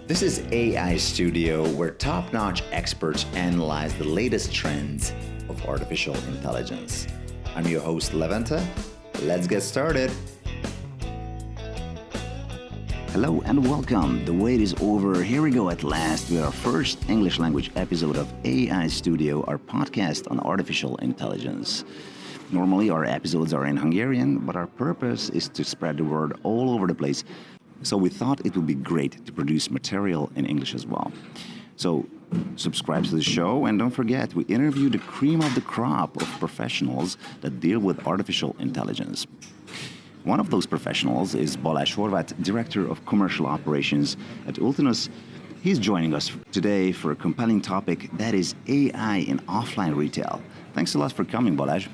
This is AI Studio, where top-notch experts analyze the latest trends of artificial intelligence. I'm your host, Levente. Let's get started. Hello and welcome. The wait is over. Here we go at last with our first English language episode of AI Studio, our podcast on artificial intelligence. Normally our episodes are in Hungarian, but our purpose is to spread the word all over the place. So we thought it would be great to produce material in English as well. So subscribe to the show, and don't forget, we interview the cream of the crop of professionals that deal with artificial intelligence. One of those professionals is Balázs Horváth, Director of Commercial Operations at Ultinous. He's joining us today for a compelling topic, that is AI in offline retail. Thanks a lot for coming, Balázs.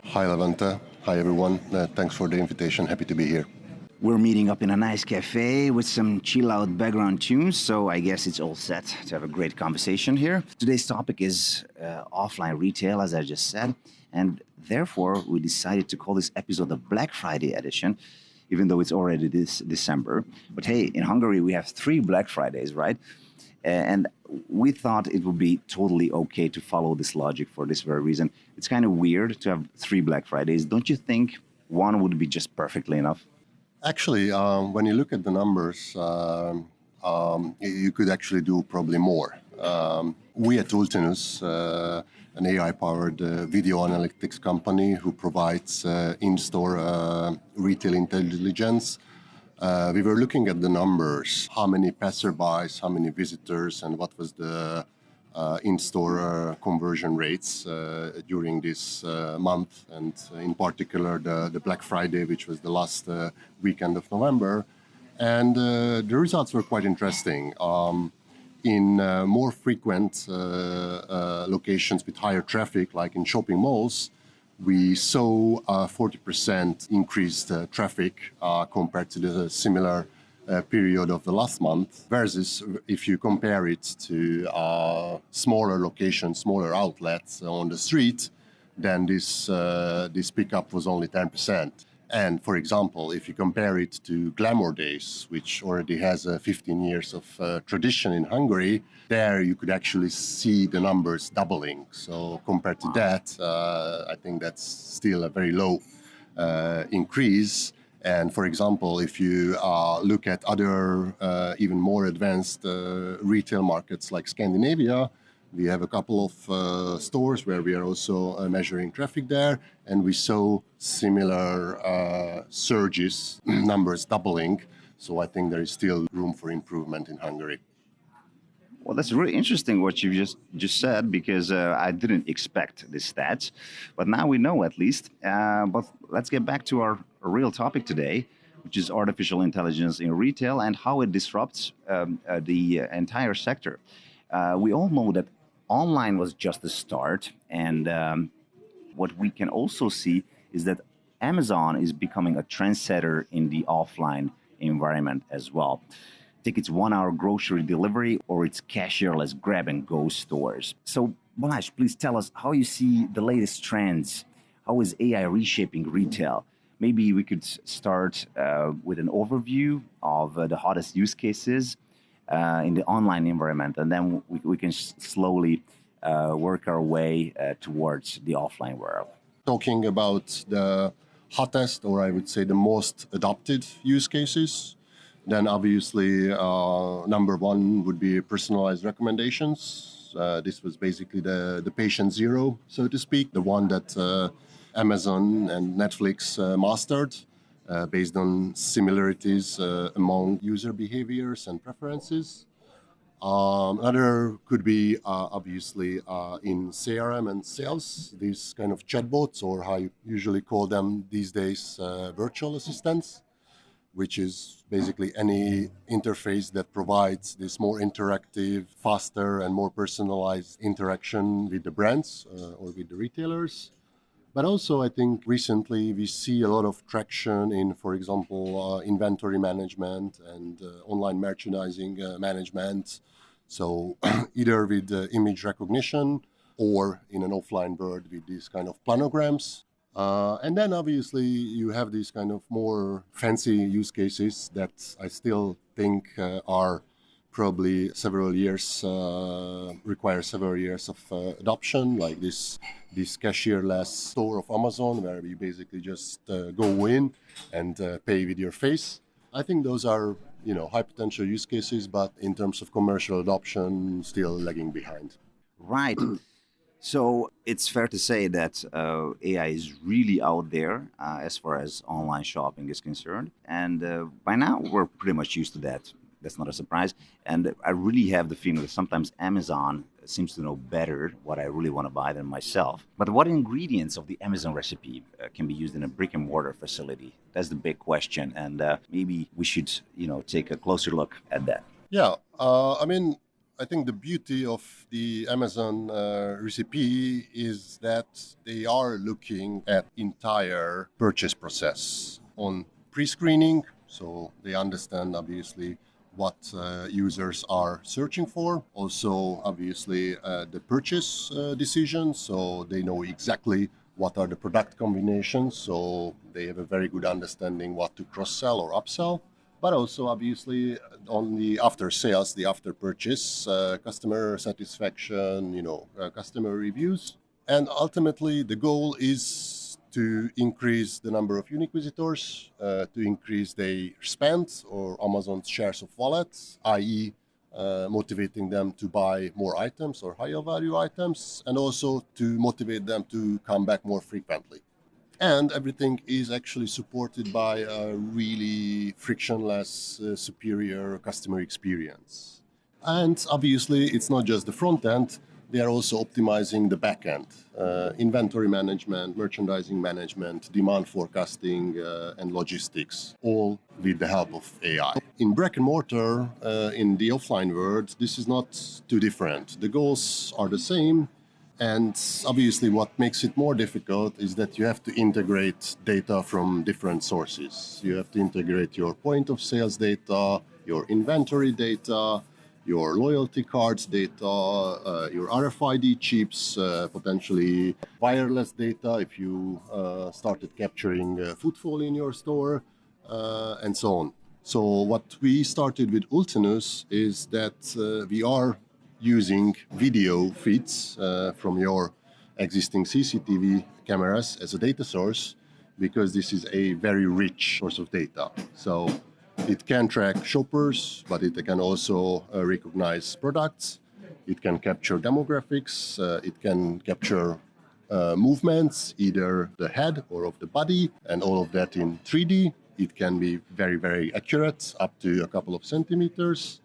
Hi, Levente. Hi, everyone. Thanks for the invitation. Happy to be here. We're meeting up in a nice cafe with some chill-out background tunes, so I guess it's all set to have a great conversation here. Today's topic is offline retail, as I just said, and therefore we decided to call this episode the BlackFriday Edition, even though it's already this December. But hey, in Hungary we have 3 Black Fridays, right? And we thought it would be totally okay to follow this logic for this very reason. It's kind of weird to have 3 Black Fridays. Don't you think one would be just perfectly enough? Actually, when you look at the numbers, you could actually do probably more. We at Ultinous, an AI-powered video analytics company who provides in-store retail intelligence, we were looking at the numbers, how many passerbys, how many visitors, and what was the in-store conversion rates during this month, and in particular the Black Friday, which was the last weekend of November. And the results were quite interesting. In more frequent locations with higher traffic, like in shopping malls, we saw 40% increased traffic compared to the similar period of the last month, versus if you compare it to smaller locations, smaller outlets on the street, then this pickup was only 10%. And for example, if you compare it to Glamour Days, which already has 15 years of tradition in Hungary, there you could actually see the numbers doubling. So compared to that, I think that's still a very low increase. And for example, if you look at other even more advanced retail markets like Scandinavia, we have a couple of stores where we are also measuring traffic there, and we saw similar surges, numbers doubling. So I think there is still room for improvement in Hungary. Well, that's really interesting what you just said, because I didn't expect this stats, but now we know at least. But let's get back to our real topic today, which is artificial intelligence in retail and how it disrupts the entire sector. We all know that online was just the start, and what we can also see is that Amazon is becoming a trendsetter in the offline environment as well. Take its 1-hour grocery delivery or its cashierless grab-and-go stores. So, Balázs, please tell us how you see the latest trends. How is AI reshaping retail? Maybe we could start with an overview of the hottest use cases in the online environment, and then we can slowly work our way towards the offline world. Talking about the hottest, or I would say the most adopted use cases, then obviously number one would be personalized recommendations. This was basically the patient zero, so to speak, the one that Amazon and Netflix mastered based on similarities among user behaviors and preferences. Another could be obviously in CRM and sales, these kind of chatbots, or how you usually call them these days, virtual assistants, which is basically any interface that provides this more interactive, faster, and more personalized interaction with the brands or with the retailers. But also, I think recently we see a lot of traction in, for example, inventory management and online merchandising management. So either with image recognition or in an offline world with these kind of planograms. And then obviously you have these kind of more fancy use cases that I still think are probably several years, require several years of adoption, like this cashierless store of Amazon, where you basically just go in and pay with your face. I think those are, high potential use cases, but in terms of commercial adoption, still lagging behind. Right. So it's fair to say that AI is really out there as far as online shopping is concerned. And by now, we're pretty much used to that. That's not a surprise. And I really have the feeling that sometimes Amazon seems to know better what I really want to buy than myself. But what ingredients of the Amazon recipe can be used in a brick and mortar facility? That's the big question. And maybe we should, take a closer look at that. Yeah, I think the beauty of the Amazon recipe is that they are looking at entire purchase process on pre-screening, so they understand obviously what users are searching for. Also, obviously, the purchase decision, so they know exactly what are the product combinations, so they have a very good understanding what to cross-sell or upsell. But also, obviously, on the after sales, the after purchase, customer satisfaction, customer reviews. And ultimately, the goal is to increase the number of unique visitors, to increase their spend or Amazon's shares of wallets, i.e., motivating them to buy more items or higher value items, and also to motivate them to come back more frequently. And everything is actually supported by a really frictionless, superior customer experience. And obviously, it's not just the front end, they are also optimizing the back end, inventory management, merchandising management, demand forecasting, and logistics, all with the help of AI. In brick and mortar, in the offline world, this is not too different. The goals are the same. And obviously, what makes it more difficult is that you have to integrate data from different sources. You have to integrate your point of sales data, your inventory data, your loyalty cards data, your RFID chips, potentially wireless data if you started capturing footfall in your store, and so on. So what we started with Ultinous is that we are using video feeds from your existing CCTV cameras as a data source, because this is a very rich source of data. So it can track shoppers, but it can also recognize products. It can capture demographics. It can capture movements, either the head or of the body, and all of that in 3D. It can be very, very accurate, up to a couple of centimeters.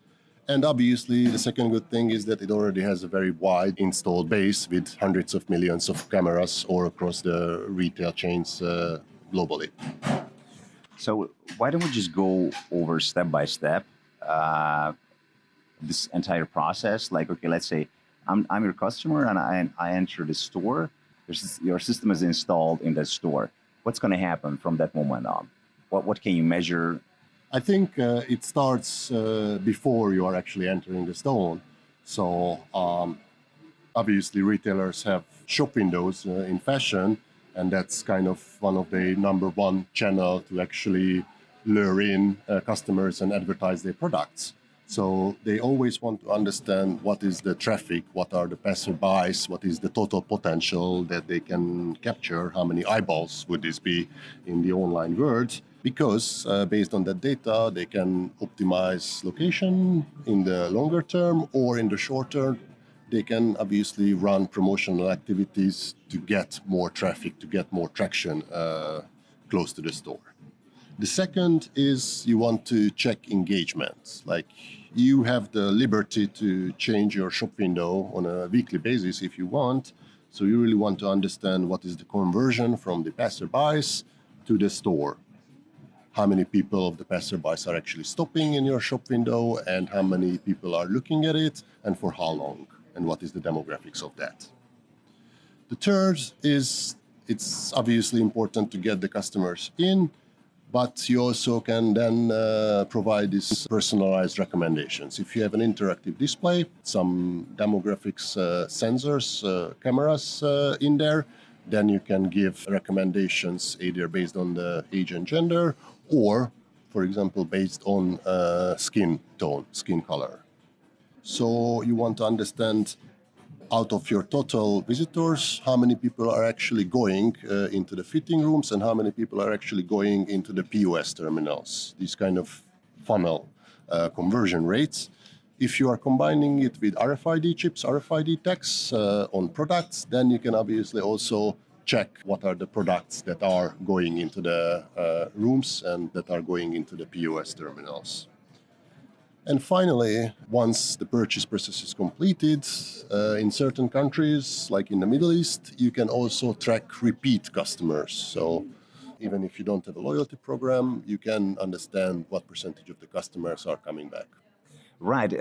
And obviously, the second good thing is that it already has a very wide installed base with hundreds of millions of cameras all across the retail chains globally. So why don't we just go over step by step this entire process? Like, okay, let's say I'm your customer and I enter the store. Your system is installed in that store. What's going to happen from that moment on? What can you measure? I think it starts before you are actually entering the store. So obviously retailers have shop windows in fashion, and that's kind of one of the number one channel to actually lure in customers and advertise their products. So they always want to understand what is the traffic, what are the passerbys, what is the total potential that they can capture, how many eyeballs would this be in the online world, because based on that data, they can optimize location in the longer term, or in the short term, they can obviously run promotional activities to get more traffic, to get more traction close to the store. The second is you want to check engagement. Like, you have the liberty to change your shop window on a weekly basis if you want. So you really want to understand what is the conversion from the passerbys to the store. How many people of the passerbys are actually stopping in your shop window, and how many people are looking at it, and for how long, and what is the demographics of that. The third is, it's obviously important to get the customers in, but you also can then provide these personalized recommendations. If you have an interactive display, some demographics sensors, cameras in there, then you can give recommendations either based on the age and gender, or, for example, based on skin tone, skin color. So you want to understand out of your total visitors, how many people are actually going into the fitting rooms and how many people are actually going into the POS terminals, these kind of funnel conversion rates. If you are combining it with RFID chips, RFID tags on products, then you can obviously also check what are the products that are going into the rooms and that are going into the POS terminals. And finally, once the purchase process is completed, in certain countries, like in the Middle East, you can also track repeat customers. So even if you don't have a loyalty program, you can understand what percentage of the customers are coming back. Right.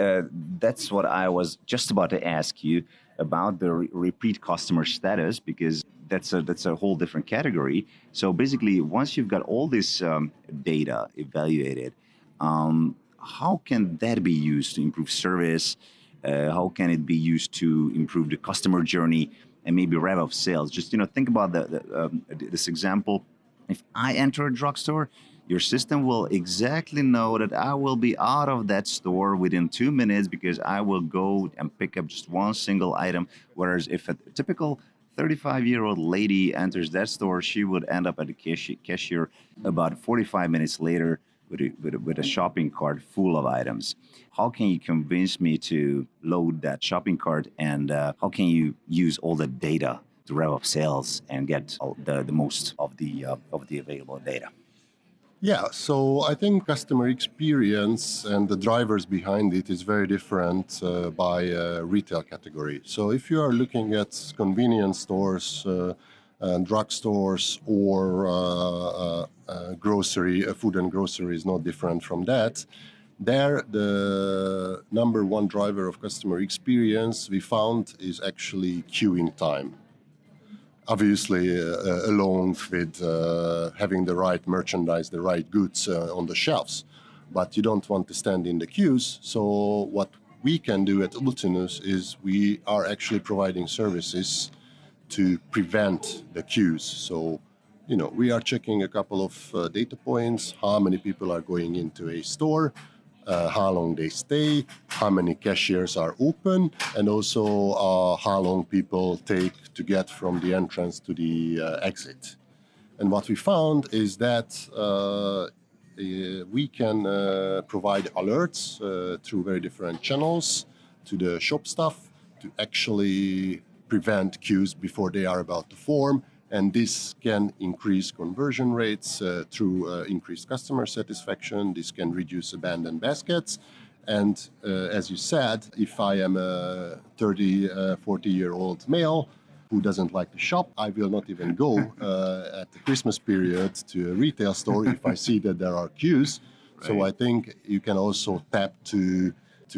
That's what I was just about to ask you about the repeat customer status, because that's a whole different category. So basically, once you've got all this data evaluated, how can that be used to improve service? How can it be used to improve the customer journey and maybe rev up sales? Just think about this example. If I enter a drugstore, your system will exactly know that I will be out of that store within 2 minutes because I will go and pick up just one single item. Whereas if a typical 35-year-old lady enters that store, she would end up at the cashier about 45 minutes later with a shopping cart full of items. How can you convince me to load that shopping cart, and how can you use all the data to rev up sales and get the most of the available data? Yeah, so I think customer experience and the drivers behind it is very different by retail category. So if you are looking at convenience stores, drugstores, or grocery, food and grocery is not different from that. There, the number one driver of customer experience we found is actually queuing time. Obviously, along with having the right merchandise, the right goods on the shelves. But you don't want to stand in the queues. So what we can do at Ultinous is we are actually providing services to prevent the queues. So, we are checking a couple of data points, how many people are going into a store, how long they stay, how many cashiers are open, and also how long people take to get from the entrance to the exit. And what we found is that we can provide alerts through very different channels to the shop staff to actually prevent queues before they are about to form. And this can increase conversion rates through increased customer satisfaction. This can reduce abandoned baskets. And as you said, if I am a 30, 40-year-old male who doesn't like to shop, I will not even go at the Christmas period to a retail store if I see that there are queues. Right. So I think you can also tap to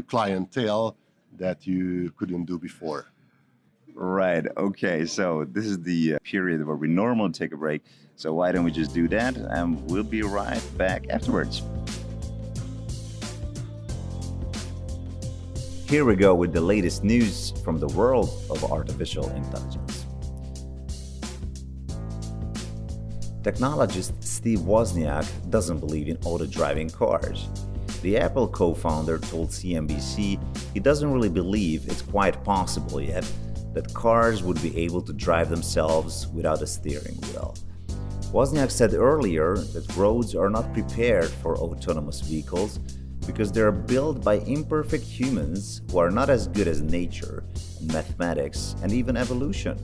clientele that you couldn't do before. Right. Okay. So this is the period where we normally take a break. So why don't we just do that? And we'll be right back afterwards. Here we go with the latest news from the world of artificial intelligence. Technologist Steve Wozniak doesn't believe in auto-driving cars. The Apple co-founder told CNBC he doesn't really believe it's quite possible yet that cars would be able to drive themselves without a steering wheel. Wozniak said earlier that roads are not prepared for autonomous vehicles because they are built by imperfect humans who are not as good as nature, mathematics, and even evolution.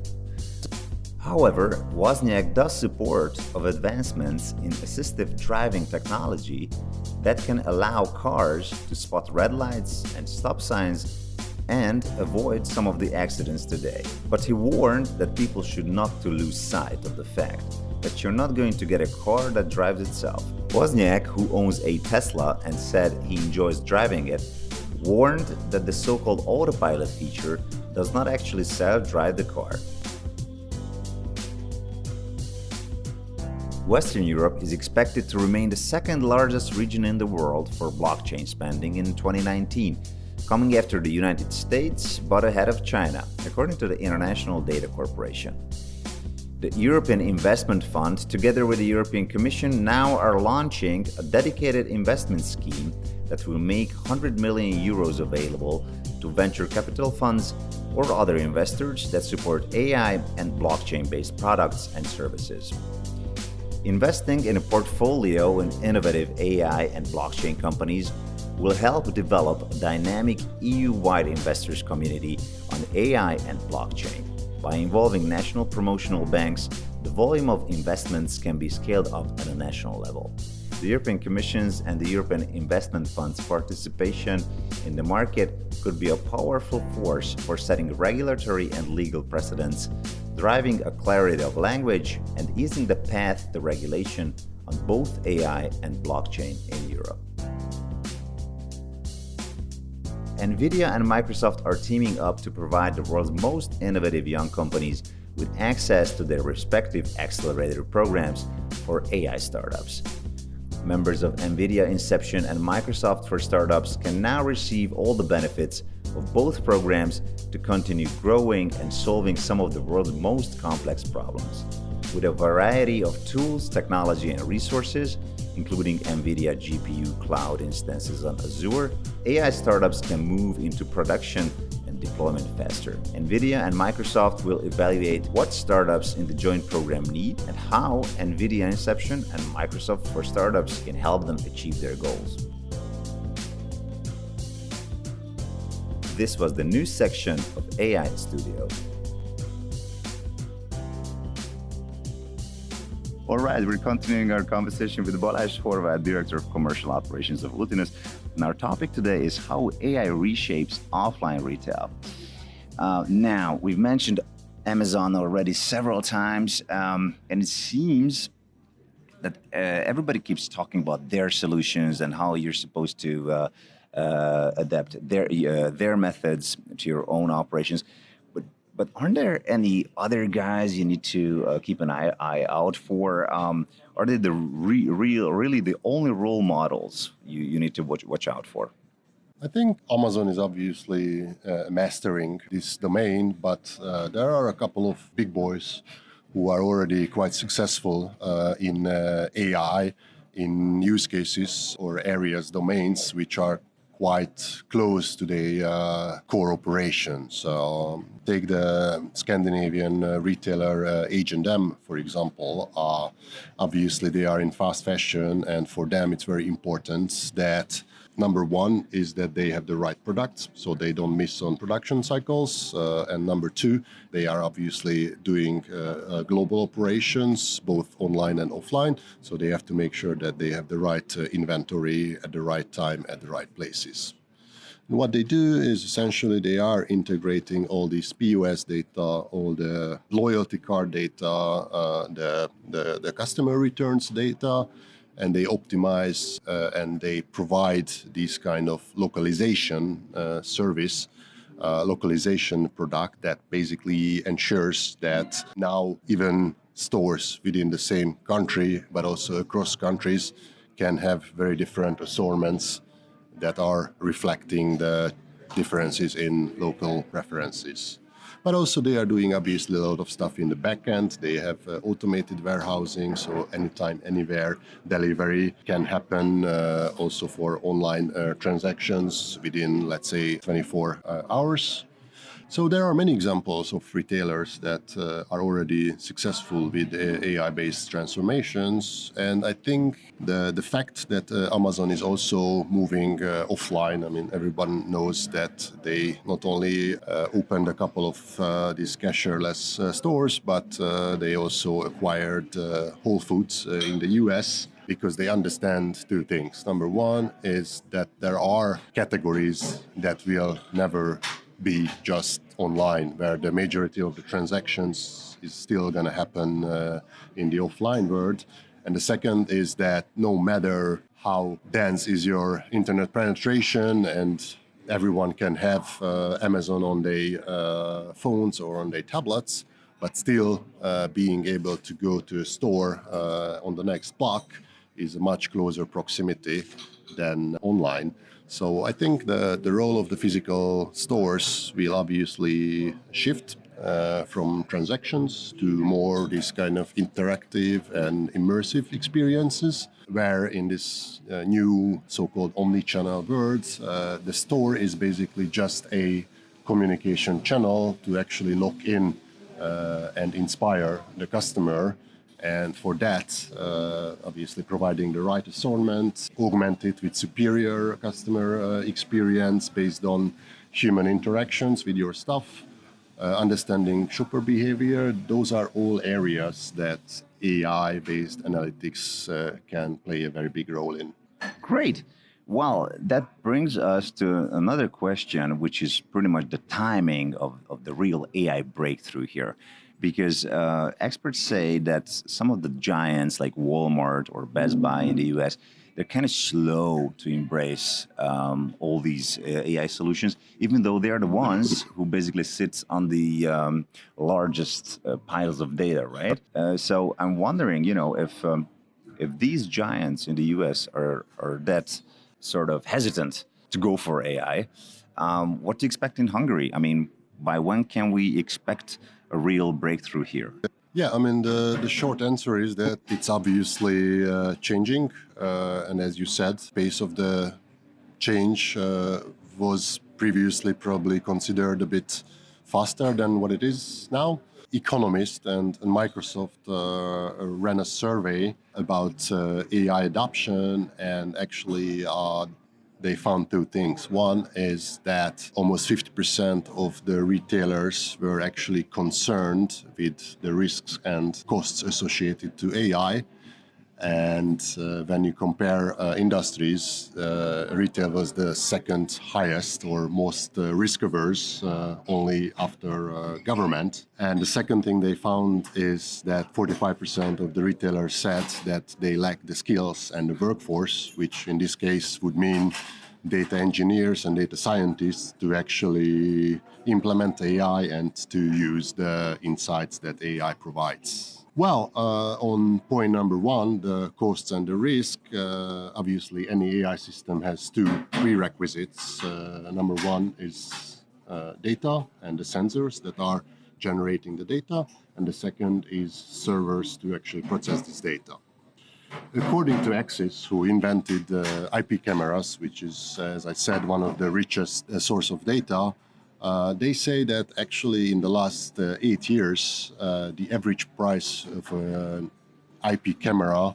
However, Wozniak does support of advancements in assistive driving technology that can allow cars to spot red lights and stop signs and avoid some of the accidents today. But he warned that people should not to lose sight of the fact that you're not going to get a car that drives itself. Wozniak, who owns a Tesla and said he enjoys driving it, warned that the so-called autopilot feature does not actually self-drive the car. Western Europe is expected to remain the second largest region in the world for blockchain spending in 2019, coming after the United States but ahead of China, according to the International Data Corporation. The European Investment Fund, together with the European Commission, now are launching a dedicated investment scheme that will make 100 million euros available to venture capital funds or other investors that support AI and blockchain-based products and services. Investing in a portfolio in innovative AI and blockchain companies will help develop a dynamic EU-wide investors community on AI and blockchain. By involving national promotional banks, the volume of investments can be scaled up at a national level. The European Commission's and the European Investment Fund's participation in the market could be a powerful force for setting regulatory and legal precedents, driving a clarity of language, and easing the path to regulation on both AI and blockchain in Europe. NVIDIA and Microsoft are teaming up to provide the world's most innovative young companies with access to their respective accelerator programs for AI startups. Members of NVIDIA Inception and Microsoft for Startups can now receive all the benefits of both programs to continue growing and solving some of the world's most complex problems. With a variety of tools, technology, and resources, including NVIDIA GPU cloud instances on Azure, AI startups can move into production and deployment faster. NVIDIA and Microsoft will evaluate what startups in the joint program need and how NVIDIA Inception and Microsoft for Startups can help them achieve their goals. This was the news section of AI Studio. All right, we're continuing our conversation with Balázs Horváth, Director of Commercial Operations of Ultinous. And our topic today is how AI reshapes offline retail. Now, we've mentioned Amazon already several times, and it seems that everybody keeps talking about their solutions and how you're supposed to adapt their methods to your own operations. But aren't there any other guys you need to keep an eye out for? Are they really the only role models you need to watch out for? I think Amazon is obviously mastering this domain, but there are a couple of big boys who are already quite successful in AI, in use cases or areas, domains, which are quite close to the core operations. Take the Scandinavian retailer H&M, for example. Obviously, they are in fast fashion, and for them, it's very important that number one is that they have the right products, so they don't miss on production cycles. And number two, they are obviously doing global operations, both online and offline. So they have to make sure that they have the right inventory at the right time, at the right places. And what they do is essentially they are integrating all these POS data, all the loyalty card data, the customer returns data, and they optimize and they provide this kind of localization service, localization product that basically ensures that now even stores within the same country, but also across countries, can have very different assortments that are reflecting the differences in local preferences. But also they are doing obviously a lot of stuff in the back end. They have automated warehousing, so anytime, anywhere, delivery can happen also for online transactions within, let's say, 24 hours. So there are many examples of retailers that are already successful with AI-based transformations. And I think the fact that Amazon is also moving offline, I mean, everyone knows that they not only opened a couple of these cashierless stores, but they also acquired Whole Foods in the US, because they understand two things. Number one is that there are categories that will never be just online, where the majority of the transactions is still going to happen in the offline world. And the second is that no matter how dense is your internet penetration, and everyone can have Amazon on their phones or on their tablets, but still being able to go to a store on the next block is a much closer proximity than online. So I think the role of the physical stores will obviously shift, from transactions to more this kind of interactive and immersive experiences, where in this new so-called omni-channel world, the store is basically just a communication channel to actually lock in and inspire the customer. And for that, obviously providing the right assortment, augmented with superior customer experience based on human interactions with your stuff, understanding shopper behavior. Those are all areas that AI-based analytics can play a very big role in. Great. Well, that brings us to another question, which is pretty much the timing of the real AI breakthrough here. Because experts say that some of the giants like Walmart or Best Buy in the US, they're kind of slow to embrace all these AI solutions, even though they're the ones who basically sit on the largest piles of data, right? So I'm wondering, if these giants in the US are that sort of hesitant to go for AI, what to expect in Hungary? I mean, by when can we expect a real breakthrough here? Yeah, I mean, the short answer is that it's obviously changing. And as you said, pace of the change was previously probably considered a bit faster than what it is now. Economist and Microsoft ran a survey about AI adoption, and actually they found two things. One is that almost 50% of the retailers were actually concerned with the risks and costs associated to AI. And when you compare industries, retail was the second highest or most risk averse, only after government. And the second thing they found is that 45% of the retailers said that they lack the skills and the workforce, which in this case would mean data engineers and data scientists to actually implement AI and to use the insights that AI provides. Well, on point number one, the costs and the risk, obviously any AI system has two prerequisites. Number one is data and the sensors that are generating the data, and the second is servers to actually process this data. According to Axis, who invented IP cameras, which is, as I said, one of the richest source of data, they say that actually in the last 8 years, the average price of an IP camera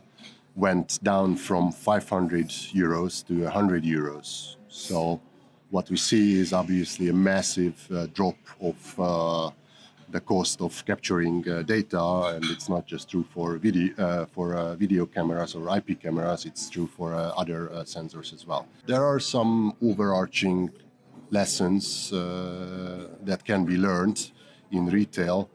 went down from 500 euros to 100 euros. So what we see is obviously a massive drop of the cost of capturing data, and it's not just true for video cameras or IP cameras, it's true for other sensors as well. There are some overarching lessons that can be learned in retail.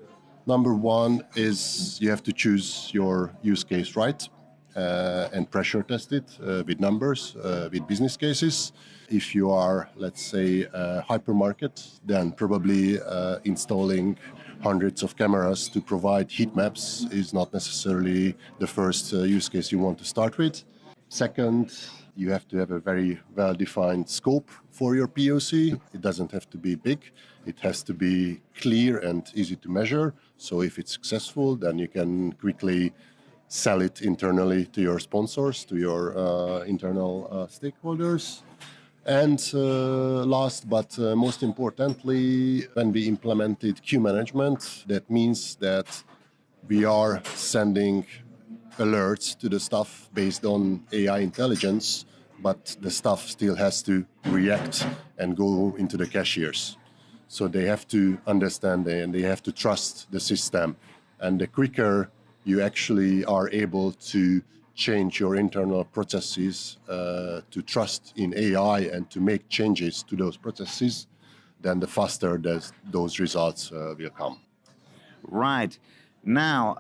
Number one is you have to choose your use case right and pressure test it with numbers, with business cases. If you are, let's say, a hypermarket, then probably installing hundreds of cameras to provide heat maps is not necessarily the first use case you want to start with. Second, you have to have a very well-defined scope for your POC. It doesn't have to be big. It has to be clear and easy to measure. So if it's successful, then you can quickly sell it internally to your sponsors, to your internal stakeholders. And last but most importantly, when we implemented queue management, that means that we are sending alerts to the stuff based on AI intelligence, but the stuff still has to react and go into the cashiers. So they have to understand and they have to trust the system. And the quicker you actually are able to change your internal processes to trust in AI and to make changes to those processes, then the faster those results will come. Right. Now,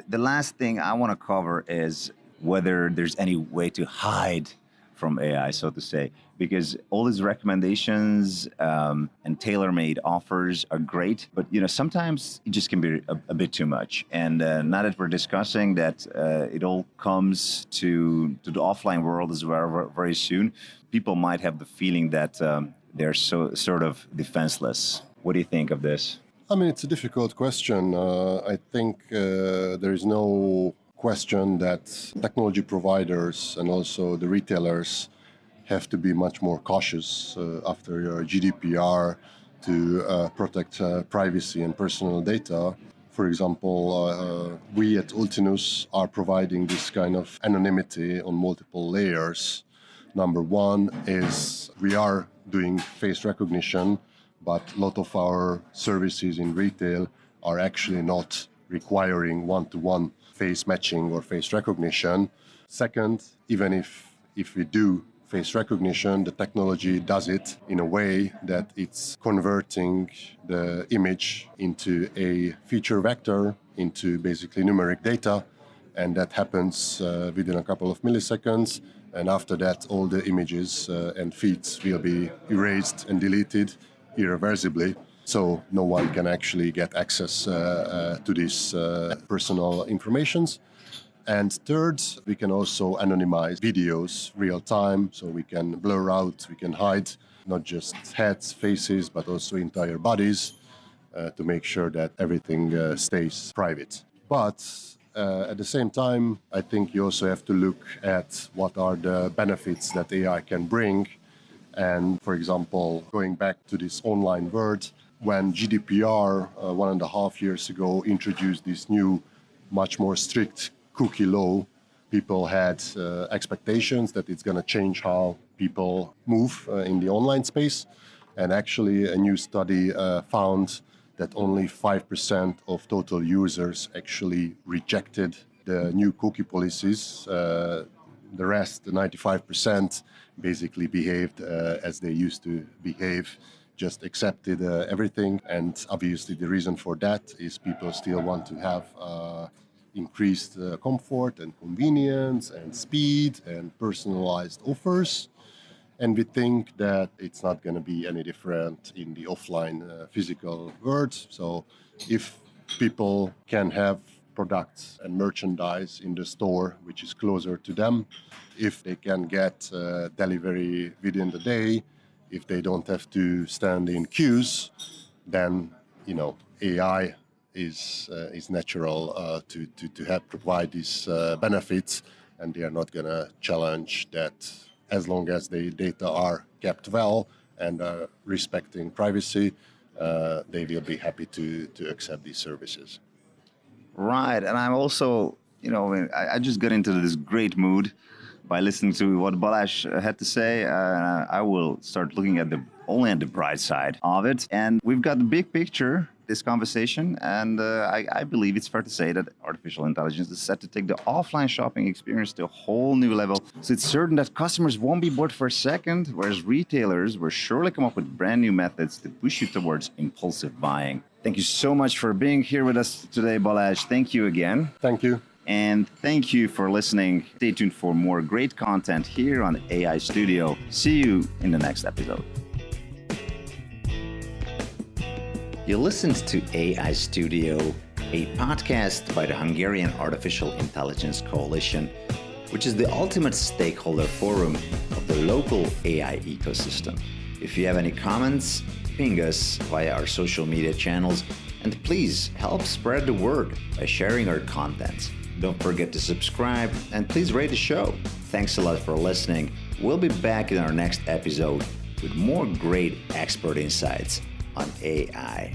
the last thing I want to cover is whether there's any way to hide from AI, so to say, because all these recommendations and tailor-made offers are great, but sometimes it just can be a bit too much. And now that we're discussing that it all comes to the offline world as well very soon, people might have the feeling that they're so sort of defenseless. What do you think of this? I mean, it's a difficult question. I think there is no question that technology providers and also the retailers have to be much more cautious after your GDPR to protect privacy and personal data. For example, we at Ultinous are providing this kind of anonymity on multiple layers. Number one is we are doing face recognition, but a lot of our services in retail are actually not requiring one-to-one face matching or face recognition. Second, even if we do face recognition, the technology does it in a way that it's converting the image into a feature vector, into basically numeric data, and that happens within a couple of milliseconds. And after that, all the images and feeds will be erased and deleted irreversibly. So no one can actually get access to these personal informations. And third, we can also anonymize videos real time. So we can blur out, we can hide not just heads, faces, but also entire bodies to make sure that everything stays private. But at the same time, I think you also have to look at what are the benefits that AI can bring. And for example, going back to this online world, when GDPR 1.5 years ago introduced this new, much more strict cookie law, people had expectations that it's going to change how people move in the online space. And actually, a new study found that only 5% of total users actually rejected the new cookie policies. The rest, the 95%, basically behaved as they used to behave, just accepted everything. And obviously the reason for that is people still want to have increased comfort and convenience and speed and personalized offers. And we think that it's not going to be any different in the offline physical world. So if people can have products and merchandise in the store which is closer to them, if they can get delivery within the day, if they don't have to stand in queues, then AI is natural to have provide these benefits, and they are not going to challenge that. As long as the data are kept well and respecting privacy, they will be happy to accept these services. Right, and I'm also, I just got into this great mood by listening to what Balázs had to say. I will start looking at only at the bright side of it, and we've got the big picture. This conversation, and I believe it's fair to say that artificial intelligence is set to take the offline shopping experience to a whole new level. So it's certain that customers won't be bored for a second, whereas retailers will surely come up with brand new methods to push you towards impulsive buying. Thank you so much for being here with us today, Balázs. Thank you again. Thank you. And thank you for listening. Stay tuned for more great content here on AI Studio. See you in the next episode. You listened to AI Studio, a podcast by the Hungarian Artificial Intelligence Coalition, which is the ultimate stakeholder forum of the local AI ecosystem. If you have any comments, ping us via our social media channels, and please help spread the word by sharing our content. Don't forget to subscribe, and please rate the show. Thanks a lot for listening. We'll be back in our next episode with more great expert insights on AI.